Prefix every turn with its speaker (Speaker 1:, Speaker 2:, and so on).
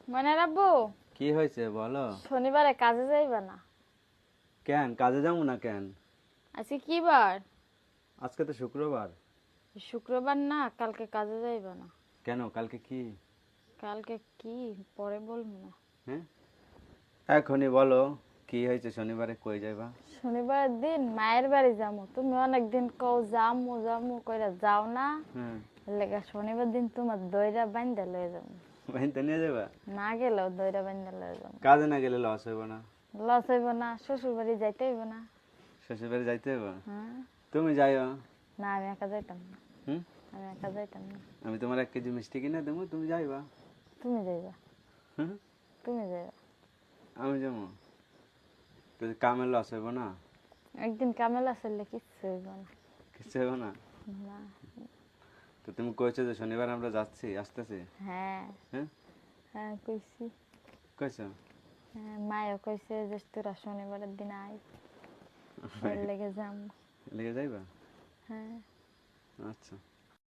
Speaker 1: মনে রাখবো।
Speaker 2: কি হয়েছে বলো?
Speaker 1: শনিবারে কাজে যাইবা না?
Speaker 2: কেন কাজে যাবো না কেন?
Speaker 1: আজকে কি বার?
Speaker 2: আজকে তো শুক্রবার।
Speaker 1: শুক্রবার না, কালকে কাজে যাইবা না।
Speaker 2: কেন কালকে কি?
Speaker 1: কালকে কি পরে বলবো না।
Speaker 2: হ্যাঁ, এখনই বলো কি হয়েছে, শনিবারে কই যাইবা?
Speaker 1: শনিবারের দিন মায়ের বাড়ি যাবো। তুমি অনেকদিন কও যামু যামু কইরা যাও না।
Speaker 2: হ্যাঁ,
Speaker 1: লেগা শনিবার দিন তোমার দইরা বাইন্দা লয়ে যাবো।
Speaker 2: বাহিনতে নিয়ে যাবা?
Speaker 1: না গেলেও দইরা বাইন্দা লয়ে যাবো।
Speaker 2: কাজে না গেলে লস হইব না?
Speaker 1: লস হইব না, শ্বশুর বাড়ি যাইতে হইব না।
Speaker 2: শ্বশুর বাড়ি যাইতে হইব?
Speaker 1: হ্যাঁ।
Speaker 2: তুমি যাইও।
Speaker 1: না, আমি একা যাইতাম না।
Speaker 2: হুম,
Speaker 1: আমি একা যাইতাম না।
Speaker 2: আমি তোমার 1 কেজি মিষ্টি কিনে দেবো, তুমি যাইবা।
Speaker 1: তুমি যাইবা।
Speaker 2: হুম,
Speaker 1: তুমি যাইবা।
Speaker 2: আমি যাবো তো কামের লস হইব না?
Speaker 1: একদিন কামেলা আসলে কিচ্ছু হইব না।
Speaker 2: কিছু হইব না?
Speaker 1: না।
Speaker 2: তো তুমি কইছো যে শনিবার আমরা যাচ্ছি, আসতেছি।
Speaker 1: হ্যাঁ।
Speaker 2: হ্যাঁ,
Speaker 1: হ্যাঁ কইছি।
Speaker 2: কইছো?
Speaker 1: হ্যাঁ, মায়ও কইছে যে তোরা শনিবারের দিন আয়, ওর লেগে যাম।
Speaker 2: লেগে যাইবা?
Speaker 1: হ্যাঁ।
Speaker 2: আচ্ছা।